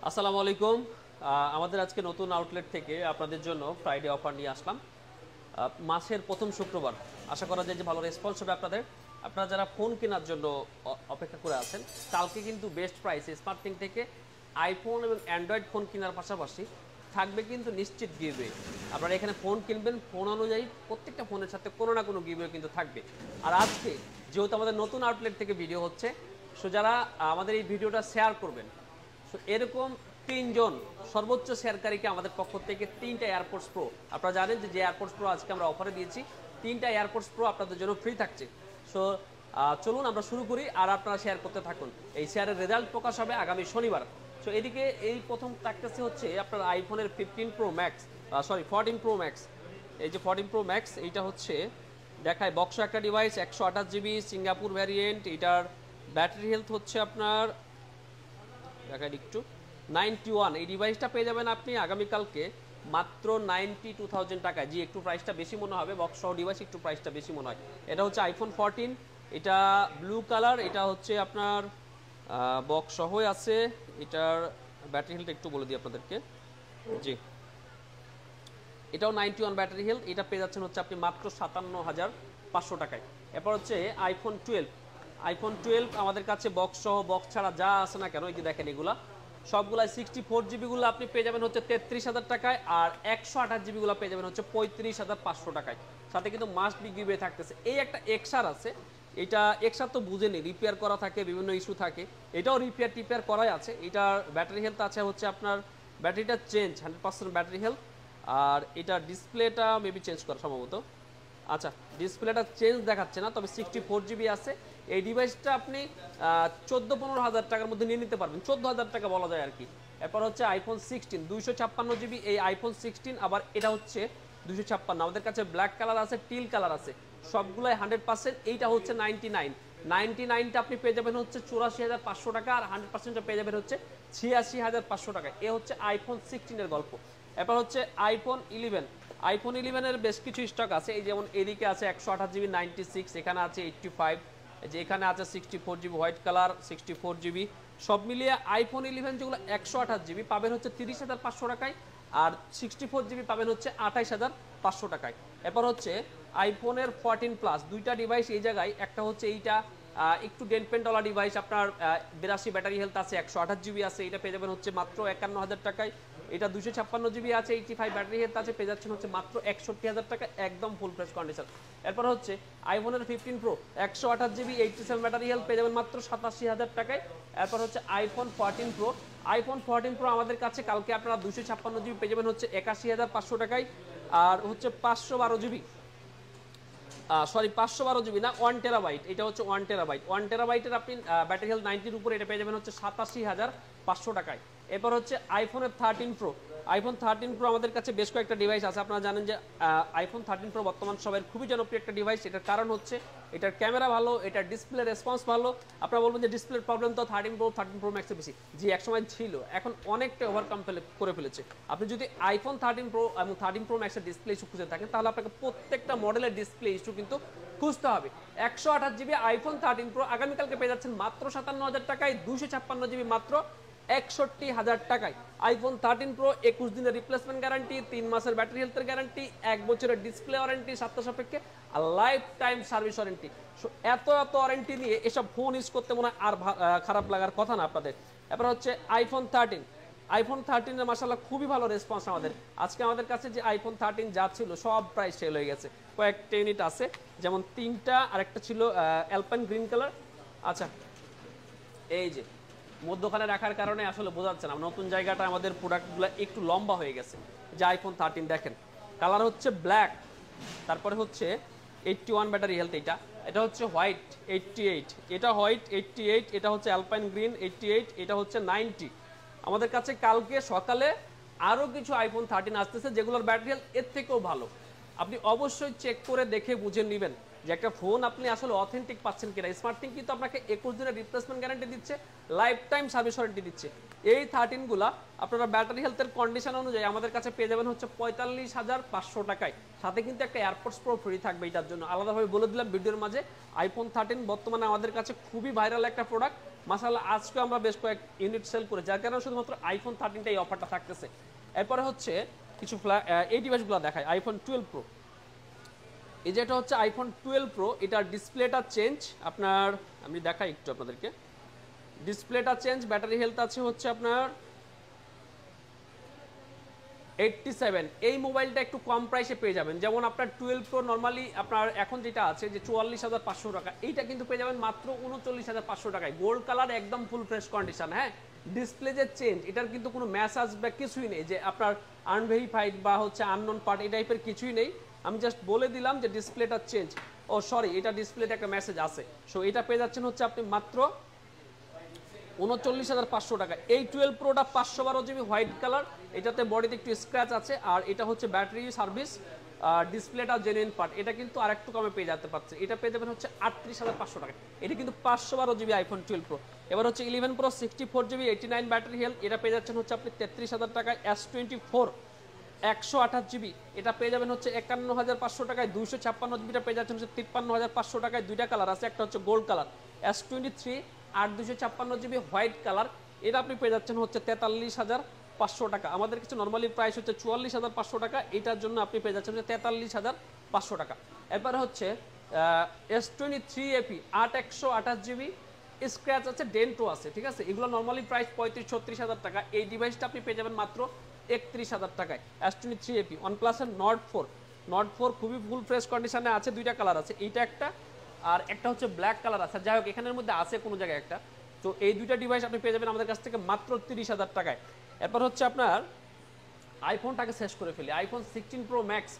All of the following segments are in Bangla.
আসসালামু আলাইকুম। আমাদের আজকে নতুন আউটলেট থেকে আপনাদের জন্য ফ্রাইডে অফার নিয়ে আসলাম। মাসের প্রথম শুক্রবার আশা করা যায় যে ভালো রেসপন্স হবে আপনাদের। আপনারা যারা ফোন কেনার জন্য অপেক্ষা করে আছেন, কালকে কিন্তু বেস্ট প্রাইসে স্মার্টথিং থেকে আইফোন এবং অ্যান্ড্রয়েড ফোন কেনার পাশাপাশি থাকবে কিন্তু নিশ্চিত গিভওয়ে। আপনারা এখানে ফোন কিনবেন, ফোন অনুযায়ী প্রত্যেকটা ফোনের সাথে কোনো না কোনো গিভওয়ে কিন্তু থাকবে। আর আজকে যেহেতু আমাদের নতুন আউটলেট থেকে ভিডিও হচ্ছে, সো যারা আমাদের এই ভিডিওটা শেয়ার করবেন, সো এরকম তিনজন সর্বোচ্চ শেয়ারকারীকে আমাদের পক্ষ থেকে 3টা এয়ারপোর্টস প্রো, আপনারা জানেন যে এয়ারপোর্টস প্রো আজকে আমরা অফারে দিয়েছি, 3টা এয়ারপোর্টস প্রো আপনাদের জন্য ফ্রি থাকছে। সো চলুন আমরা শুরু করি আর আপনারা শেয়ার করতে থাকুন। এই শেয়ারের রেজাল্ট প্রকাশ হবে আগামী শনিবার। সো এদিকে এই প্রথম থাকতেছে হচ্ছে আপনার আইফোনের 15 প্রো ম্যাক্স, 14 প্রো ম্যাক্স। এই যে 14 প্রো ম্যাক্স, এইটা হচ্ছে দেখায় বক্স একটা ডিভাইস, 128 জিবি সিঙ্গাপুর ভ্যারিয়েন্ট। এটার ব্যাটারি হেলথ হচ্ছে আপনার দেখায় একটু 91। এই ডিভাইসটা পেয়ে যাবেন আপনি আগামীকালকে মাত্র 92,000 টাকায়। জি, একটু প্রাইসটা বেশি মনে হবে, বক্স সহ ডিভাইস একটু প্রাইসটা বেশি মনে হয়। এটা হচ্ছে আইফোন 14, এটা ব্লু কালার, এটা হচ্ছে আপনার বক্স সহই আছে। এটার ব্যাটারি হেলথ একটু বলে দিই আপনাদেরকে। জি, এটাও 91 ব্যাটারি হেলথ। এটা পেয়ে যাচ্ছেন হচ্ছে আপনি মাত্র 57,500 টাকায়। এরপর হচ্ছে আইফোন 12। আইফোন 12 আমাদের কাছে বক্স সহ বক্স ছাড়া যা আছে না কেন, এই যে দেখেন এগুলা সবগুলাই 64 জিবিগুলো আপনি পেয়ে যাবেন হচ্ছে 33,000 টাকায়, আর 128 জিবিগুলো পেয়ে যাবেন হচ্ছে 35,500 টাকায়। সাথে কিন্তু মাস্ট বি গিভওয়ে থাকতেছে। এই একটা এক্সার আছে, এটা এক্সার তো বুঝেনি, রিপেয়ার করা থাকে, বিভিন্ন ইস্যু থাকে, এটাও রিপেয়ার করাই আছে। এটার ব্যাটারি হেলথ আছে হচ্ছে আপনার, ব্যাটারিটা চেঞ্জ 100% ব্যাটারি হেলথ। আর এটা ডিসপ্লেটা মেবি চেঞ্জ করা সম্ভবত, আচ্ছা ডিসপ্লেটা চেঞ্জ দেখাচ্ছে না, তবে 64 জিবি আছে। এই ডিভাইসটা আপনি 14-15 হাজার টাকার মধ্যে নিয়ে নিতে পারবেন, 14,000 টাকা বলা যায় আর কি। এরপর হচ্ছে আইফোন 16 256 জিবি। এই আইফোন 16 আবার এটা হচ্ছে 256। আমাদের কাছে ব্ল্যাক কালার আছে, টিল কালার আছে, সবগুলাই 100%। এইটা হচ্ছে 99। 99টা আপনি পেয়ে যাবেন হচ্ছে 84,500 টাকা, আর 100%টা পেয়ে যাবেন হচ্ছে 86,500 টাকা। এ হচ্ছে আইফোন 16 গল্প। এরপর হচ্ছে আইফোন 11। আইফোন 11-এর বেশ কিছু স্টক আছে, এই যেমন এদিকে আছে 128 জিবি 96, এখানে আছে 85, যে এখানে আছে 64 জিবি হোয়াইট কালার 64 জিবি। সব মিলিয়ে আইফোন 11 যেগুলো 128 জিবি পাবেন হচ্ছে 30,500 টাকায়, আর 64 জিবি পাবেন হচ্ছে 28,500 টাকায়। এরপর হচ্ছে আইফোনের 14 প্লাস, দুইটা ডিভাইস এই জায়গায়, একটা হচ্ছে এইটা একটু ডেন্টপেন্টওয়ালা ডিভাইস, আপনার 82 ব্যাটারি হেলথ আছে, 128 জিবি আছে, এটা পেয়ে যাবেন হচ্ছে মাত্র 51,000 টাকায়। এটা 256 জিবি আছে, 85 ব্যাটারি হেলথ আছে, পেয়ে যাচ্ছেন হচ্ছে মাত্র 61,000 টাকা, একদম ফুল ফ্রেশ কন্ডিশন। এরপর হচ্ছে আইফোনের 15 প্রো 128 জিবি 87 ব্যাটারি হেলথ পেয়ে যাবেন মাত্র 87,000 টাকায়। এরপর হচ্ছে আইফোন 14 প্রো। আইফোন 14 প্রো আমাদের কাছে কালকে আপনারা 256 জিবি পেয়ে যাবেন হচ্ছে 81,500 টাকায়, আর হচ্ছে 512 জিবি, 512 জিবি না, 1 টেরাবাইট, এটা হচ্ছে 1 টেরাবাইট। 1 টেরাবাইটের আপনি ব্যাটারি হেলথ 90-র উপরে, এটা পেয়ে যাবেন হচ্ছে 87,500 টাকায়। এরপর হচ্ছে আইফোনের 13 প্রো। আইফোন 13 প্রো আমাদের কাছে বেশ কয়েকটা ডিভাইস আছে। আপনারা জানেন যে আইফোন 13 প্রো বর্তমান সবার খুবই জনপ্রিয় একটা ডিভাইস। এটার কারণ হচ্ছে এটার ক্যামেরা ভালো, এটার ডিসপ্লে রেসপন্স ভালো। আপনারা বলবেন যে ডিসপ্লের প্রবলেম তো 13 প্রো ম্যাক্সে বেশি, জি একসময় ছিল, এখন অনেকটা ওভারকাম করে ফেলেছে। আপনি যদি আইফোন 13 প্রো এবং 13 প্রো ম্যাক্সের ডিসপ্লে ইস্যু খুঁজে থাকেন, তাহলে আপনাকে প্রত্যেকটা মডেলের ডিসপ্লে ইস্যু কিন্তু খুঁজতে হবে। 128 জিবি আইফোন 13 প্রো আগামীকালকে পেয়ে যাচ্ছেন মাত্র 57,000 টাকায়, 256 জিবি মাত্র 61,000 টাকায়। আইফোন 13 প্রো 21 দিনের রিপ্লেসমেন্ট গ্যারান্টি, 3 মাসের ব্যাটারি হেলথের গ্যারান্টি, 1 বছরের ডিসপ্লে ওয়ারেন্টি সপ্তাহ সাপেক্ষে, আর লাইফ টাইম সার্ভিস ওয়ারেন্টি। এত ওয়ারেন্টি নিয়ে এসব ফোন ইউজ করতে মনে হয় আর খারাপ লাগার কথা না আপনাদের। এরপর হচ্ছে আইফোন 13। আইফোন 13-এর মাশাআল্লাহ খুবই ভালো রেসপন্স আমাদের। আজকে আমাদের কাছে যে আইফোন 13 যা ছিল সব প্রাইস সেল হয়ে গেছে, কয়েকটা ইউনিট আছে, যেমন 3টা, আর একটা ছিল অ্যালপাইন গ্রিন কালার। আচ্ছা, এই যে মধ্যখানে রাখার কারণে আসলে বোঝা যাচ্ছে না, নতুন জায়গাটা আমাদের প্রোডাক্টগুলো একটু লম্বা হয়ে গেছে। যে আইফোন 13 দেখেন, কালার হচ্ছে ব্ল্যাক, তারপরে হচ্ছে 81 ব্যাটারি হেলথ, এটা হচ্ছে হোয়াইট 88, এটা হোয়াইট 88, এটা হচ্ছে অ্যালপাইন গ্রিন 88, এটা হচ্ছে 90। আমাদের কাছে কালকে সকালে আরও কিছু আইফোন 13 আসতেছে যেগুলোর ব্যাটারি হেলথ এর থেকেও ভালো। আপনি অবশ্যই চেক করে দেখে বুঝে নেবেন যে একটা ফোন আপনি আসলে অথেন্টিক পাচ্ছেন কিনা। স্মার্টথিং কিন্তু আপনাকে 21 দিনের রিপ্লেসমেন্ট গ্যারান্টি দিচ্ছে, লাইফ টাইম সার্ভিস ওয়ারেন্টি দিচ্ছে। এই 13গুলা আপনারা ব্যাটারি হেলথের কন্ডিশন অনুযায়ী আমাদের কাছে পেয়ে যাবেন হচ্ছে 45,500 টাকায়, সাথে কিন্তু একটা এয়ারপোর্টস প্রো ফ্রি থাকবে। এটার জন্য আলাদাভাবে বলে দিলাম ভিডিওর মাঝে। আইফোন 13 বর্তমানে আমাদের কাছে খুবই ভাইরাল একটা প্রোডাক্ট, মাশাআল্লাহ আজকে আমরা বেশ কয়েক ইউনিট সেল করে, যার কারণে শুধুমাত্র আইফোন 13টা এই অফারটা থাকতেছে। এরপরে হচ্ছে কিছু এই ডিভাইসগুলো দেখায়। আইফোন 12 প্রো, এই যে এটা হচ্ছে আইফোন 12 প্রো, এটার ডিসপ্লেটা চেঞ্জ আপনার, আমি দেখাই একটু আপনাদেরকে। ডিসপ্লেটা চেঞ্জ, ব্যাটারি হেলথ আছে হচ্ছে আপনার 87। এই মোবাইলটা একটু কম প্রাইসে পেয়ে যাবেন। যেমন আপনার 12 প্রো নরমালি আপনার এখন যেটা আছে যে 44,500 টাকা, এইটা কিন্তু পেয়ে যাবেন মাত্র 39,500 টাকায়। গোল্ড কালার, একদম ফুল ফ্রেশ কন্ডিশন। হ্যাঁ, ডিসপ্লে যে চেঞ্জ, এটার কিন্তু কোনো মেসেজ বা কিছুই নেই যে আপনার আনভেরিফাইড বা হচ্ছে আননোন পার্ট, এই টাইপের কিছুই নেই। আমি জাস্ট বলে দিলাম যে ডিসপ্লেটা চেঞ্জ। ও সরি, এটা ডিসপ্লেতে একটা মেসেজ আছে। সো এটা পেয়ে যাচ্ছেন হচ্ছে আপনি মাত্র 39,500 টাকা। এই 12 প্রোটা 512 জিবি হোয়াইট কালার, এটাতে বডিতে একটু স্ক্র্যাচ আছে, আর এটা হচ্ছে ব্যাটারি সার্ভিস, ডিসপ্লেটা জেনুইন পার্ট। এটা কিন্তু আর একটু কমে পেয়ে যেতে পারছে, এটা পেয়ে যাবেন হচ্ছে 38,500 টাকা। এটা কিন্তু 512 জিবি আইফোন 12 প্রো। এবার হচ্ছে 11 প্রো 64 জিবি 89 ব্যাটারি হেলথ, এটা পেয়ে যাচ্ছেন হচ্ছে আপনি 33,000 টাকায়। S24 128 জিবি, এটা পেয়ে যাবেন হচ্ছে 51,500 টাকায়। 256 জিবিটা পেয়ে যাচ্ছেন হচ্ছে 53,500 টাকায়। দুইটা কালার আছে, একটা হচ্ছে gold colour. S23 256 GB white colour, এটা আপনি পেয়ে যাচ্ছেন হচ্ছে 43,500 টাকা। আমাদের কিছু নর্মালি প্রাইস হচ্ছে 44,500 টাকা, এটার জন্য আপনি পেয়ে যাচ্ছেন হচ্ছে 43,500 টাকা। এরপরে হচ্ছে S23 FE 128 জিবি, স্ক্র্যাচ আছে, ডেন্টও আছে, ঠিক আছে। এগুলো নর্মালি প্রাইস 35-36,000 টাকা। এই ডিভাইসটা আপনি পেয়ে যাবেন মাত্র 31,000 টাকায়। S23 FE OnePlus-এর Nord 4 খুবই ফুল ফ্রেশ কন্ডিশনে আছে। দুইটা কালার আছে, এইটা একটা আর একটা হচ্ছে ব্ল্যাক কালার আছে। যাই হোক, এখানের মধ্যে আছে কোনো জায়গায় একটা। তো এই দুইটা ডিভাইস আপনি পেয়ে যাবেন আমাদের কাছ থেকে মাত্র 30,000 টাকায়। এরপর হচ্ছে আপনার আইফোনটাকে শেষ করে ফেলি। IPhone 16 pro max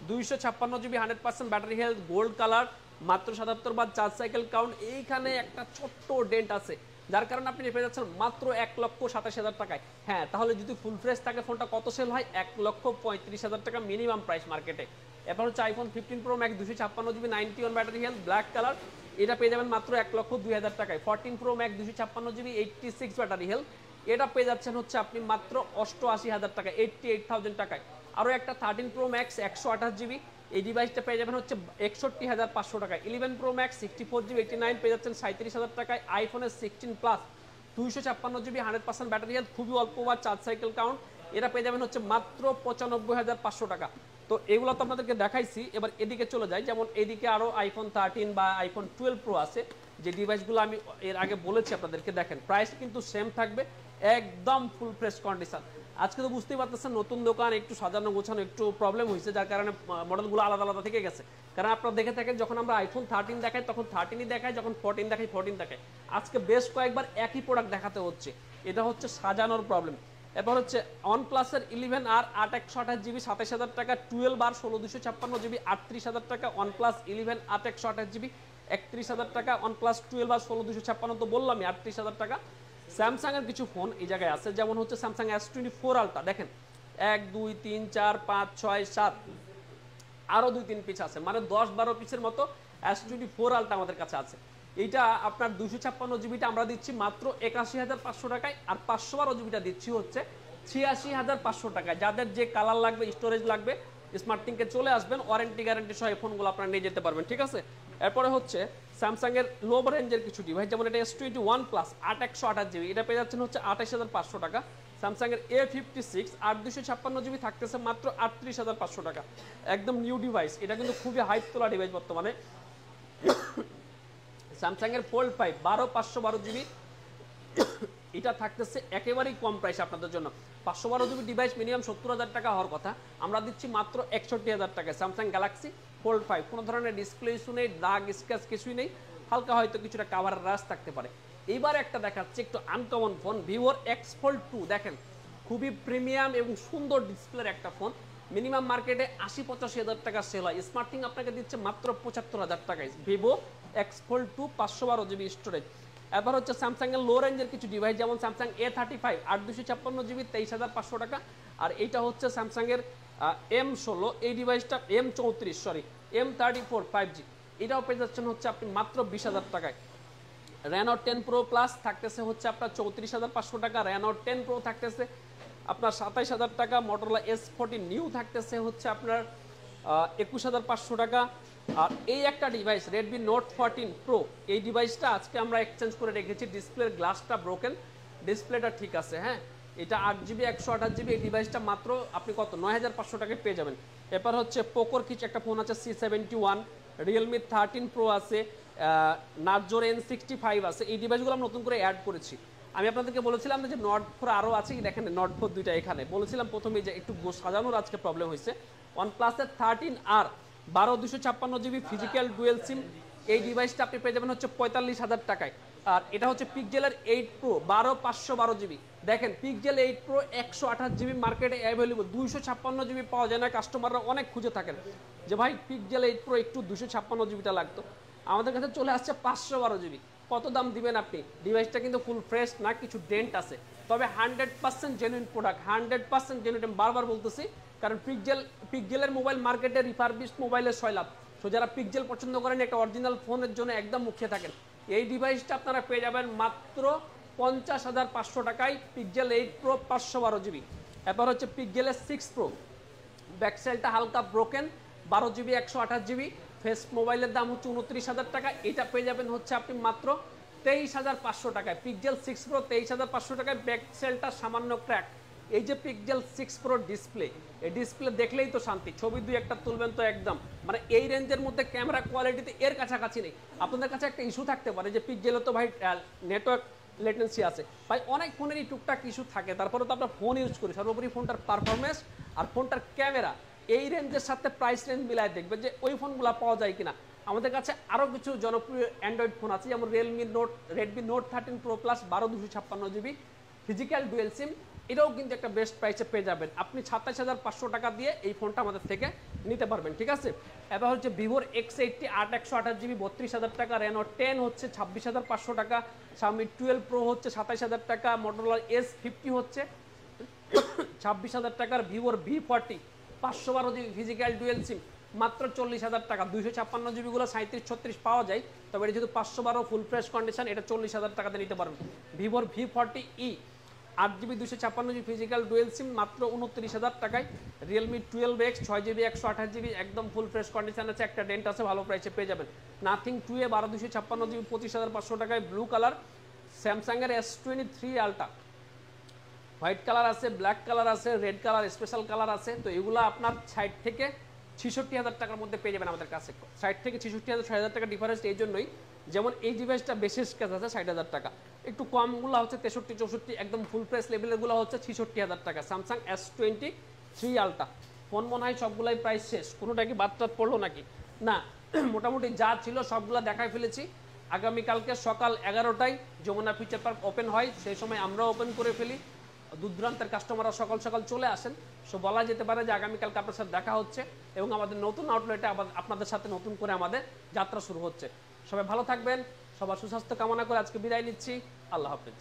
256 GB 100% battery health, gold colour, মাত্র 77 বার চার্জ সাইকেল কাউন্ট। এইখানে একটা ছোট্ট ডেন্ট আছে, যার কারণে আপনি পেয়ে যাচ্ছেন মাত্র 1,27,000 টাকায়। হ্যাঁ, তাহলে যদি ফুল ফ্রেশ থাকে ফোনটা কত সেল হয়? 1,35,000 টাকা মিনিমাম প্রাইস মার্কেটে। এরপর হচ্ছে iPhone 15 pro max 256 GB 91 battery health, black colour, এটা পেয়ে যাবেন মাত্র 1,02,000 টাকায়। 14 pro max 256 GB 86 battery health, এটা পেয়ে যাচ্ছেন হচ্ছে আপনি মাত্র 88,000 টাকা, 88,000 টাকায়। আরও একটা 13 প্রো ম্যাক্স 128 জিবি, এই ডিভাইসটা পেয়ে যাবেন হচ্ছে 61,500 টাকায়। 11 প্রো ম্যাক্স 64 জিবি 89 পেয়ে যাচ্ছেন 37,000 টাকায়। আইফোনের 16 প্লাস 256 জিবি 100% ব্যাটারি হেলথ, খুবই অল্প বার চার্জ সাইকেল কাউন্ট, এটা পেয়ে যাবেন হচ্ছে মাত্র 95,500 টাকা। তো এগুলো তো আপনাদেরকে দেখাইছি। এবার এদিকে চলে যাই, যেমন এদিকে আরও আইফোন 13 বা আইফোন 12 প্রো আছে, যে ডিভাইসগুলো আমি এর আগে বলেছি আপনাদেরকে। দেখেন প্রাইস কিন্তু সেম থাকবে, একদম ফুল ফ্রেশ কন্ডিশন। আজকে তো বুঝতেই পারতেছেন নতুন দোকান, একটু সাজানো গোছানো একটু প্রবলেম হয়েছে, যার কারণে মডেলগুলো আলাদা আলাদা থেকে গেছে। কারণ আপনারা দেখে থাকেন যখন আমরা আইফোন 13 দেখাই তখন 13ই দেখায়, যখন 14 দেখাই 14 দেখায়। আজকে বেশ কয়েকবার একই প্রোডাক্ট দেখাতে হচ্ছে, এটা হচ্ছে সাজানোর প্রবলেম। এরপর হচ্ছে OnePlus-এর 11R 8/128 জিবি 27,000 টাকা, 12R 16/256 জিবি 38,000 টাকা, OnePlus 11 8/128 জিবি 31,000 টাকা, OnePlus 12R 16/256 তো বললামই 38,000 টাকা। স্যামসাং এর কিছু ফোন এই জায়গায় আছে, যেমন হচ্ছে স্যামসাং S24 আলট্রা। দেখেন 1 2 3 4 5 6 7 আরো 2-3 পিস আছে, মানে 10-12 পিসের মতো S24 আলট্রা আমাদের কাছে আছে। এইটা আপনার 256 জিবিটা আমরা দিচ্ছি মাত্র 81,500 টাকায়, আর 512 জিবিটা দিচ্ছি হচ্ছে 86,500 টাকায়। যাদের যে কালার লাগবে, স্টোরেজ লাগবে, স্মার্ট থিংকে চলে আসবেন, ওয়ারেন্টি গ্যারান্টি সহ এই ফোনগুলো আপনারা নিয়ে যেতে পারবেন, ঠিক আছে। এরপরে হচ্ছে স্যামসাং এর লো রেঞ্জের কিছু ডিভাইস, যেমন এটা S21 প্লাস 8/128 জিবি, এটা পেয়ে যাচ্ছেন হচ্ছে 28,500 টাকা। স্যামসাং এর A56 8/256 জিবি থাকতেছে মাত্র 38,500 টাকা, একদম নিউ ডিভাইস। এটা কিন্তু খুবই হাইপ তোলা ডিভাইস বর্তমানে। স্যামসাং এর ফোল্ড 5 12/512 জিবি, এটা থাকতেছে একেবারেই কম প্রাইস আপনাদের জন্য। 512 জিবি ডিভাইস মিনিমাম 70,000 টাকা হওয়ার কথা, আমরা দিচ্ছি মাত্র 61,000 টাকায়। স্যামসাং গ্যালাক্সি ফোল্ড 5, কোনো ধরনের ডিসপ্লে ইস্যু নেই, দাগ স্ক্র্যাচ কিছুই নেই, হালকা হয়তো কিছুটা কাভারের রাশ থাকতে পারে। এইবার একটা দেখাচ্ছে একটু আনকমন ফোন, ভিভোর X Fold 2। দেখেন খুবই প্রিমিয়াম এবং সুন্দর ডিসপ্লের একটা ফোন, মিনিমাম মার্কেটে 80-85,000 টাকা সেল হয়। স্মার্ট থিং আপনাকে দিচ্ছে মাত্র 75,000 টাকায়। Vivo X Fold 2 512 GB storage. এবার হচ্ছে স্যামসাং এর লো রেঞ্জের কিছু ডিভাইস, যেমন স্যামসাং A35 8/256 জিবি 23,500 টাকা, আর এইটা হচ্ছে স্যামসাং এর M16, এই ডিভাইসটা M34 সরি M34 5G, এটাও পেয়ে যাচ্ছেন হচ্ছে আপনি মাত্র 20,000 টাকায়। Reno 10 Pro Plus থাকতেছে হচ্ছে আপনার 34,500 টাকা, Reno 10 Pro থাকতেছে আপনার 27,000 টাকা, Motorola S40 নিউ থাকতেছে হচ্ছে আপনার 21,500 টাকা, আর এই একটা ডিভাইস রেডমি নোট 14 প্রো, এই ডিভাইসটা আজকে আমরা এক্সচেঞ্জ করে রেখেছি। ডিসপ্লের গ্লাসটা ব্রোকেন, ডিসপ্লেটা ঠিক আছে। হ্যাঁ, এটা 8GB 128GB, এই ডিভাইসটা মাত্র আপনি কত 9500 টাকায় পেয়ে যাবেন। এরপর হচ্ছে পোকোর কিছু একটা ফোন আছে C71, রিয়েলমি 13 প্রো আছে, নার্জোর N65 আছে। এই ডিভাইসগুলো আমরা নতুন করে অ্যাড করেছি। আমি আপনাদেরকে বলেছিলাম যে নট 4 আরও আছে, দেখেন নট 4 দুইটা এখানে বলেছিলাম প্রথমেই যে একটু সাজানোর আজকে প্রবলেম হয়েছে। OnePlus-এর 13R 12 256GB ফিজিক্যাল ডুয়েল সিম, এই ডিভাইসটা আপনি পেয়ে যাবেন হচ্ছে 45,000 টাকায়। আর এটা হচ্ছে পিক্সেলের 8 প্রো 12512GB। দেখেন পিক্সেল 8 প্রো 128GB মার্কেটে অ্যাভেলেবল, 256GB পাওয়া যায় না। কাস্টমাররা অনেক খুঁজে থাকেন যে ভাই পিক্সেল 8 প্রো একটু 256GBটা লাগতো, আমাদের কাছে চলে আসছে 512GB। কত দাম দিবেন আপনি? ডিভাইসটা কিন্তু ফুল ফ্রেশ না, কিছু ডেন্ট আছে, তবে 100% জেনুইন প্রোডাক্ট, 100% জেনুইন। আমি বারবার বলতেছি, কারণ পিক্সেলের মোবাইল মার্কেটে রিফারবিশড মোবাইলের সয়লাভ। তো যারা পিক্সেল পছন্দ করেন একটা অরিজিনাল ফোনের জন্য একদম মুখিয়ে থাকেন, এই ডিভাইসটা আপনারা পেয়ে যাবেন মাত্র 50,500 টাকায়। Pixel 8 pro 512GB। এরপর হচ্ছে পিক্সেলের 6 প্রো, ব্যাকসাইডটা হালকা ব্রোকেন, 12GB 128GB। ফেস মোবাইলের দাম হচ্ছে 29,000 টাকা, এটা পেয়ে যাবেন হচ্ছে আপনি মাত্র 23,500 টাকায়। পিক্সেল 6 প্রো 23,500 টাকায়। ব্যাকসাইডটা সামান্য ক্র্যাক। এই যে পিক্সেল 6 প্রো ডিসপ্লে, এই ডিসপ্লে দেখলেই তো শান্তি, ছবি দুই একটা তুলবেন তো একদম, মানে এই রেঞ্জের মধ্যে ক্যামেরা কোয়ালিটিতে এর কাছাকাছি নেই। আপনাদের কাছে একটা ইস্যু থাকতে পারে যে পিক্সেলে তো ভাই নেটওয়ার্ক লেটেন্সি আছে, ভাই অনেক ফোনেরই টুকটাক ইস্যু থাকে, তারপরে তো আমরা ফোন ইউজ করি। সর্বোপরি ফোনটার পারফরমেন্স আর ফোনটার ক্যামেরা এই রেঞ্জের সাথে প্রাইস রেঞ্জ মিলায় দেখবেন যে ওই ফোনগুলো পাওয়া যায় কিনা। আমাদের কাছে আরও কিছু জনপ্রিয় অ্যান্ড্রয়েড ফোন আছে, যেমন Redmi note 13 pro plus 12 256GB physical dual sim, এটাও কিন্তু একটা বেস্ট প্রাইসে পেয়ে যাবেন। আপনি 27,500 টাকা দিয়ে এই ফোনটা আমাদের থেকে নিতে পারবেন, ঠিক আছে। এবার হচ্ছে ভিভোর X80 8/128GB 32,000 টাকা, রেনো 10 হচ্ছে 26,500 টাকা, Xiaomi 12 প্রো হচ্ছে 27,000 টাকা, মোটরোলা S50 হচ্ছে 26,000 টাকার, ভিভোর V40 512GB ফিজিক্যাল ডুয়েল সিম মাত্র 40,000 টাকা। 256GB গুলো 37-36 পাওয়া যায়, তবে এটা যেহেতু 512 ফুল ফ্রেশ কন্ডিশন, এটা 40,000 টাকাতে নিতে পারবেন। ভিভোর V40e 8GB 256GB physical dual সিম মাত্র 29,000 টাকায়। রিয়েলমি 12X 6GB 128GB একদম ফুল ফ্রেশ কন্ডিশন আছে, একটা ডেন্ট আছে, ভালো প্রাইসে পেয়ে যাবেন। নাথিং 2A 12 256GB 25,500 টাকায় ব্লু কালার। স্যামসাংয়ের S23 আলট্রা হোয়াইট কালার আছে, ব্ল্যাক কালার আছে, রেড কালার, স্পেশাল কালার আছে। তো এগুলো আপনার 60 থেকে 66,000 টাকার মধ্যে পেয়ে যাবেন আমাদের কাছে। 60 থেকে 66,000 6,000 টাকা ডিফারেন্স এই জন্যই, যেমন এই ডিভাইসটা বেশি স্কেচ আছে 60,000 টাকা, একটু কমগুলো হচ্ছে 63-64, একদম ফুল প্রাইস লেভেলেরগুলো হচ্ছে 66,000 টাকা। স্যামসাং S23 আলট্রা ফোন মনে হয় সবগুলাই প্রাইস শেষ, কোনোটা কি বাদ পড়লো নাকি? না, মোটামুটি যা ছিল সবগুলো দেখাই ফেলেছি। আগামীকালকে সকাল 11টায় যমুনা ফিউচার পার্ক ওপেন হয়, সেই সময় আমরাও ওপেন করে ফেলি। দূরদূরান্তের কাস্টমাররা সকাল সকাল চলে আসেন। সো বলা যেতে পারে যে আগামীকালকে আপনার সাথে দেখা হচ্ছে এবং আমাদের নতুন আউটলেটে আপনাদের সাথে নতুন করে আমাদের যাত্রা শুরু হচ্ছে। সবাই ভালো থাকবেন, সবার সুস্বাস্থ্য কামনা করে আজকে বিদায় নিচ্ছি। আল্লাহ হাফেজ।